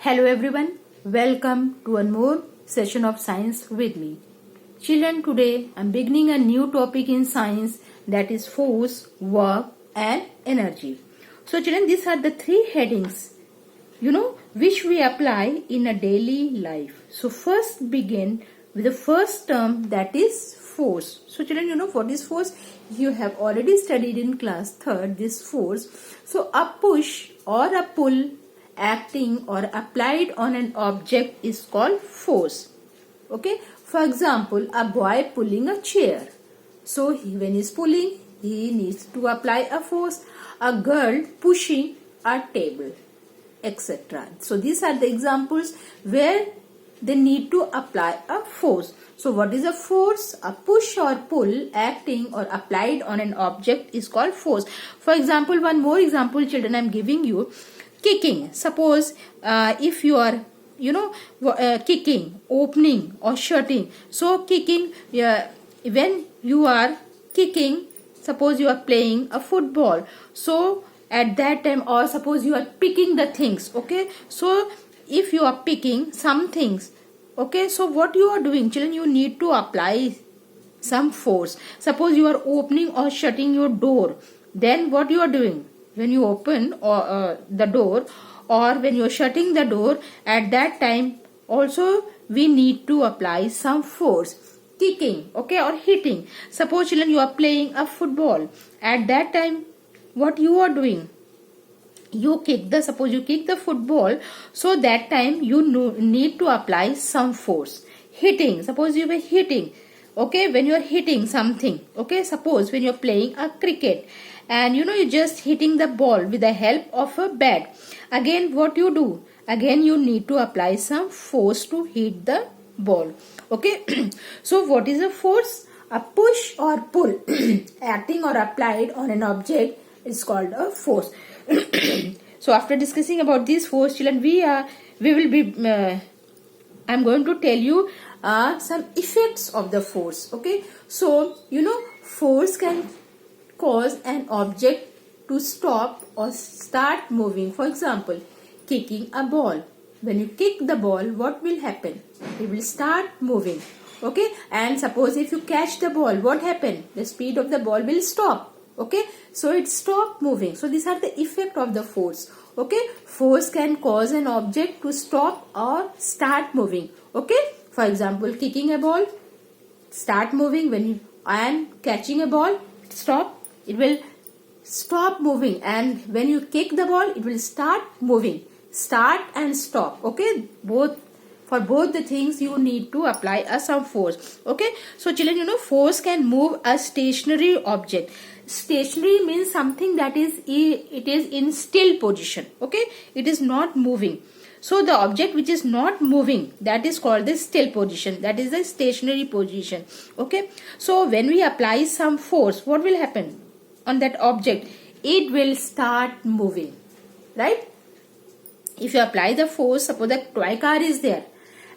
Hello everyone, welcome to one more session of science with me. Children, today I am beginning a new topic in science, that is force, work and energy. So children, these are the three headings, which we apply in a daily life. So first begin with the first term, that is force. So children, what is force? You have already studied in class 3rd this force. So a push or a pull acting or applied on an object is called force. Okay, for example, a boy pulling a chair. So when he is pulling, he needs to apply a force. A girl pushing a table, etc. So these are the examples where they need to apply a force. So what is a force? A push or pull acting or applied on an object is called force. For example, one more example, children, I am giving you. Kicking. Suppose if you are kicking, opening or shutting. So kicking, when you are kicking, suppose you are playing a football. So at that time, or suppose you are picking the things. Okay, so if you are picking some things, okay, so what you are doing, children, you need to apply some force. Suppose you are opening or shutting your door, then what you are doing? When you open the door or when you are shutting the door, at that time also we need to apply some force. Kicking, okay, or hitting. Suppose children, you are playing a football. At that time, what you are doing? Suppose you kick the football, so that time you need to apply some force. Hitting, suppose you were hitting, okay, when you are hitting something, okay, suppose when you are playing a cricket and you're just hitting the ball with the help of a bat. Again, what you do? Again, you need to apply some force to hit the ball. Okay. So what is a force? A push or pull acting or applied on an object is called a force. So after discussing about this force, children, I'm going to tell you some effects of the force. Okay. So force can cause an object to stop or start moving. For example, kicking a ball. When you kick the ball, what will happen? It will start moving. Okay, and suppose if you catch the ball, what happened? The speed of the ball will stop. Okay, so it stopped moving. So these are the effect of the force. Okay, force can cause an object to stop or start moving. Okay, for example, kicking a ball, start moving. When you and catching a ball, stop. It will stop moving, and when you kick the ball, it will start moving. Start and stop. Okay, for both the things you need to apply some force. Okay, so children, force can move a stationary object. Stationary means something that is in still position. Okay, it is not moving. So the object which is not moving, that is called the still position. That is the stationary position. Okay, so when we apply some force, what will happen on that object? It will start moving, right? If you apply the force, suppose the toy car is there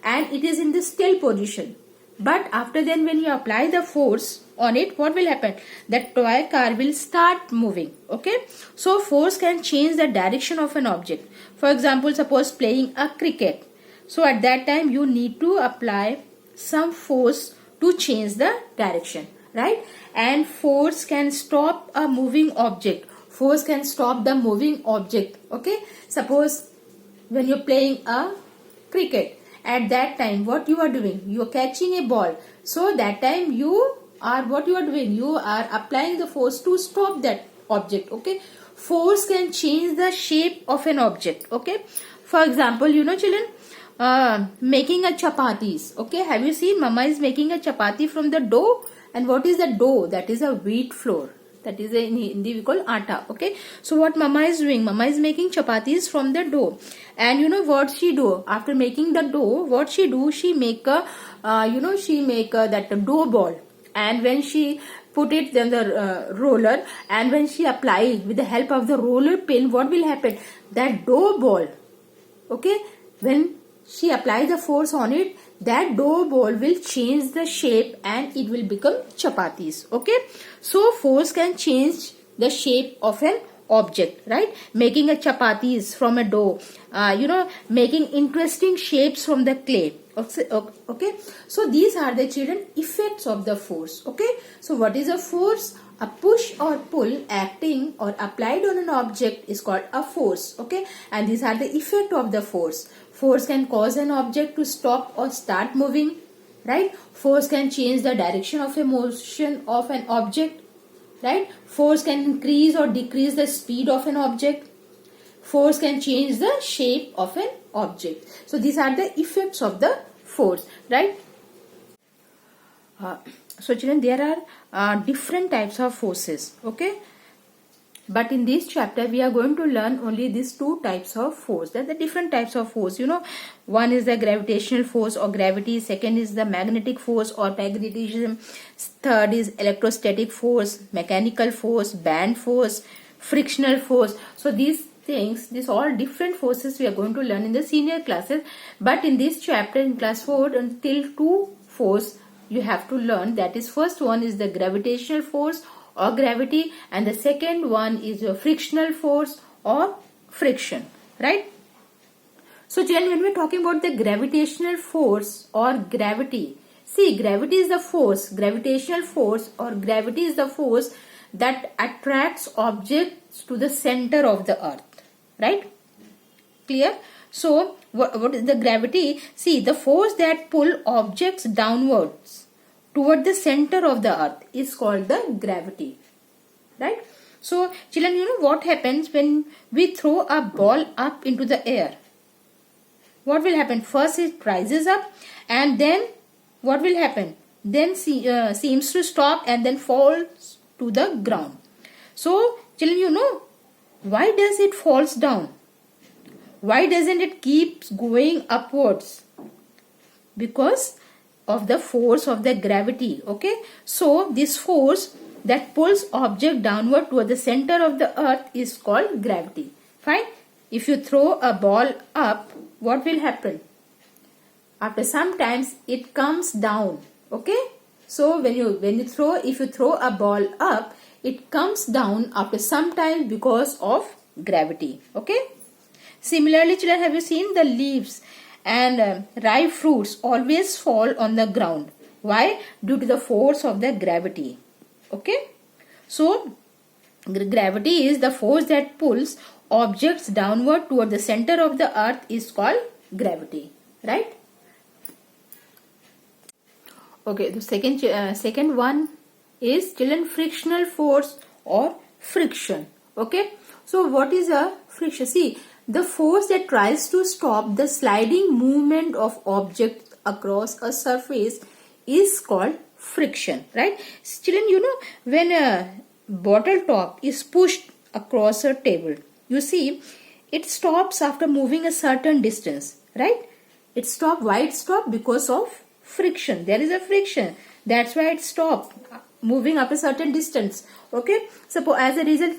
and it is in the still position, but after then when you apply the force on it, what will happen? That toy car will start moving. Okay, so force can change the direction of an object. For example, suppose playing a cricket, so at that time you need to apply some force to change the direction, right? And force can stop a moving object. Force can stop the moving object. Okay, suppose when you're playing a cricket, at that time what you are doing? You are catching a ball. So that time what you are doing? You are applying the force to stop that object. Okay, force can change the shape of an object. Okay, for example, children, making a chapatis. Okay, have you seen mama is making a chapati from the dough? And what is the dough? That is a wheat flour. That is in Hindi we call atta. Okay, so what mama is doing? Mama is making chapatis from the dough. And what she do after making the dough? What she do? She make a that dough ball. And when she put it in the roller, and when she apply it with the help of the roller pin, what will happen? That dough ball, okay, when she apply the force on it, that dough ball will change the shape and it will become chapatis. Okay, so force can change the shape of an object, right? Making a chapatis from a dough, making interesting shapes from the clay. Okay, so these are the children effects of the force. Okay, so what is a force? A push or pull acting or applied on an object is called a force. Okay, and these are the effect of the force. Force can cause an object to stop or start moving, right? Force can change the direction of a motion of an object, right? Force can increase or decrease the speed of an object. Force can change the shape of an object. So these are the effects of the force, right? So children, there are different types of forces. Okay, but in this chapter we are going to learn only these two types of force. That the different types of force, one is the gravitational force or gravity, second is the magnetic force or magnetism, third is electrostatic force, mechanical force, band force, frictional force. So these all different forces we are going to learn in the senior classes, but in this chapter in class 4 until 2 force you have to learn. That is, first one is the gravitational force or gravity, and the second one is a frictional force or friction, right? So children, when we are talking about the gravitational force or gravity, see, gravity is the force, gravitational force or gravity is the force that attracts objects to the center of the earth, right? Clear? So what is the gravity? See, the force that pull objects downwards toward the center of the earth is called the gravity, right? So children, what happens when we throw a ball up into the air? What will happen? First it rises up, and then what will happen? Then seems to stop and then falls to the ground. So children, why does it falls down? Why doesn't it keep going upwards? Because of the force of the gravity. Okay, so this force that pulls object downward toward the center of the earth is called gravity. Fine. If you throw a ball up, what will happen? After some times it comes down. Okay, so when you throw a ball up, it comes down after some time because of gravity. Okay. Similarly, children, have you seen the leaves and ripe fruits always fall on the ground? Why? Due to the force of the gravity. Okay. So gravity is the force that pulls objects downward toward the center of the earth is called gravity, right? Okay, the second one is children frictional force or friction. Okay, so what is a friction? See, the force that tries to stop the sliding movement of objects across a surface is called friction, right? Children, when a bottle top is pushed across a table, you see it stops after moving a certain distance, right? It stopped. Why it stopped? Because of friction. There is a friction. That's why it stopped moving up a certain distance. Okay. Suppose as a result,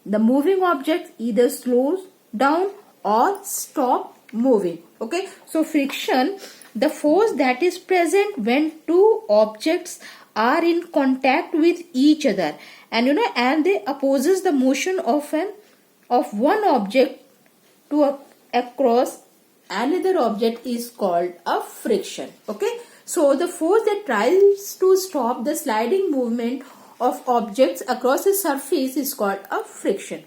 the moving object either slows down or stop moving. Okay. So friction, the force that is present when two objects are in contact with each other, and and they opposes the motion of one object to across another object is called a friction. Okay, so the force that tries to stop the sliding movement of objects across a surface is called a friction.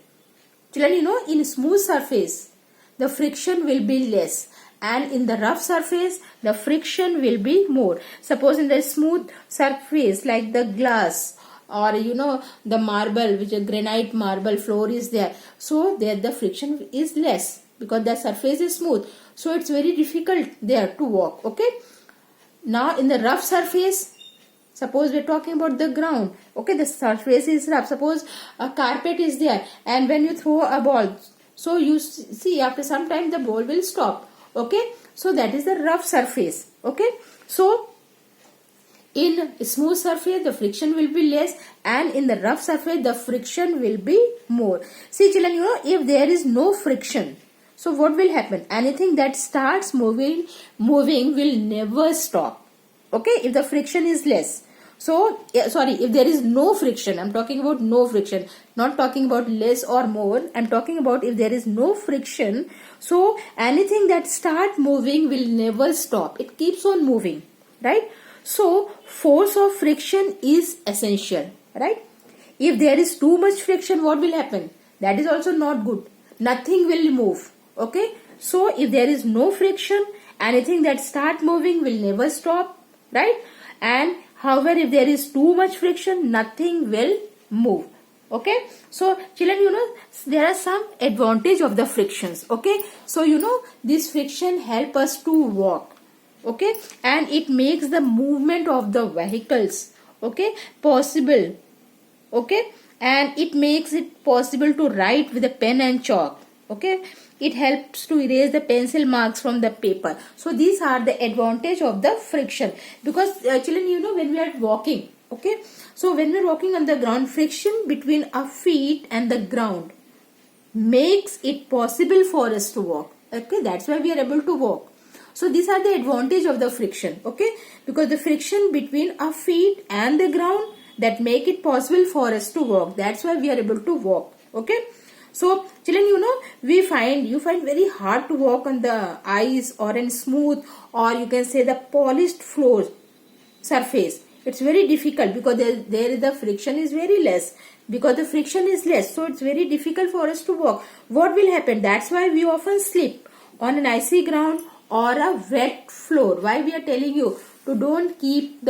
Children, in smooth surface the friction will be less, and in the rough surface the friction will be more. Suppose in the smooth surface like the glass or the marble, which a granite marble floor is there, so there the friction is less because the surface is smooth, so it's very difficult there to walk. Okay, now in the rough surface, suppose we're talking about the ground. Okay, the surface is rough. Suppose a carpet is there, and when you throw a ball, so you see after some time the ball will stop. Okay, so that is the rough surface. Okay, so in smooth surface the friction will be less, and in the rough surface the friction will be more. See children, if there is no friction, so what will happen? Anything that starts moving will never stop. Okay, if the friction is less. So, sorry, if there is no friction, I'm talking about no friction, not talking about less or more. I'm talking about if there is no friction, so anything that start moving will never stop. It keeps on moving, right? So, force of friction is essential, right? If there is too much friction, what will happen? That is also not good. Nothing will move, okay? So, if there is no friction, anything that start moving will never stop, right? And however, if there is too much friction, nothing will move. Okay. So, children, there are some advantage of the frictions. Okay. So, this friction help us to walk. Okay. And it makes the movement of the vehicles, okay, possible. Okay. And it makes it possible to write with a pen and chalk. Okay. It helps to erase the pencil marks from the paper. So these are the advantage of the friction, because children, when we are walking, okay, so when we are walking on the ground, friction between our feet and the ground makes it possible for us to walk. Okay, that's why we are able to walk. So these are the advantage of the friction. Okay, because the friction between our feet and the ground that make it possible for us to walk. That's why we are able to walk. Okay. So, children, you find very hard to walk on the ice or in smooth, or you can say the polished floor surface. It's very difficult because there the friction is very less. Because the friction is less, so it's very difficult for us to walk. What will happen? That's why we often slip on an icy ground or a wet floor. Why we are telling you to don't keep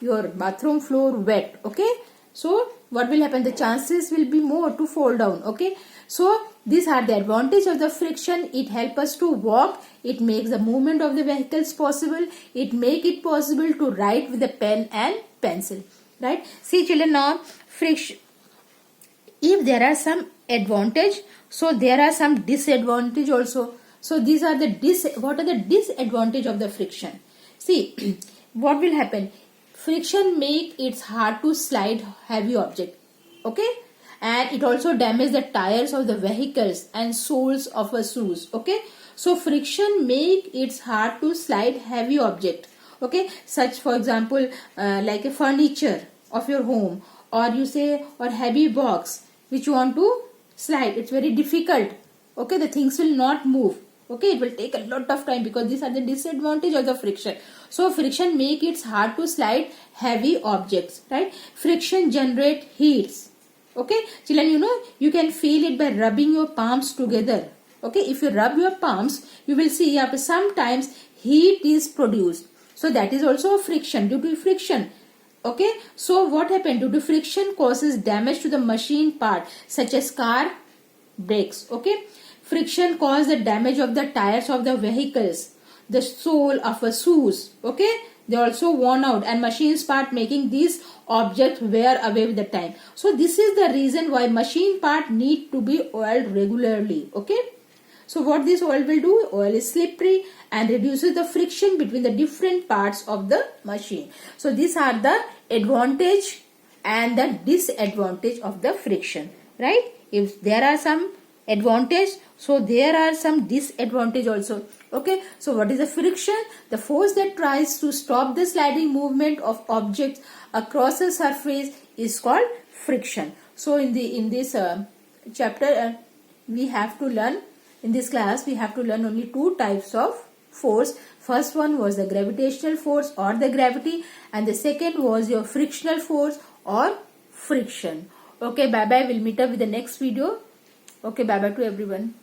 your bathroom floor wet. Okay. So, what will happen? The chances will be more to fall down. Okay. So, these are the advantage of the friction. It helps us to walk. It makes the movement of the vehicles possible. It make it possible to write with a pen and pencil. Right. See, children, now friction. If there are some advantage, so there are some disadvantage also. So, these are what are the disadvantage of the friction? See, what will happen? Friction make it hard to slide heavy object. Okay. And it also damage the tires of the vehicles and soles of a shoes. Okay. So friction make it hard to slide heavy object. Okay. Such, for example, like a furniture of your home, or or heavy box which you want to slide. It's very difficult. Okay. The things will not move. Okay, it will take a lot of time because these are the disadvantage of the friction. So friction make it hard to slide heavy objects, right? Friction generate heats. Okay, children, you can feel it by rubbing your palms together. Okay, if you rub your palms, you will see after sometimes heat is produced. So that is also a friction, due to friction. Okay, so what happened? Due to friction causes damage to the machine part such as car brakes. Okay. Friction causes the damage of the tires of the vehicles, the sole of a shoes. Okay, they also worn out, and machines part making these objects wear away with the time. So this is the reason why machine part need to be oiled regularly. Okay. So what this oil will do? Oil is slippery and reduces the friction between the different parts of the machine. So these are the advantage and the disadvantage of the friction. Right? If there are some advantage, so there are some disadvantage also. Okay, so what is the friction? The force that tries to stop the sliding movement of objects across a surface is called friction. So in this chapter we have to learn, in this class we have to learn only two types of force. First one was the gravitational force or the gravity, and the second was your frictional force or friction. Okay, bye bye. We'll meet up with the next video. Okay, bye bye to everyone.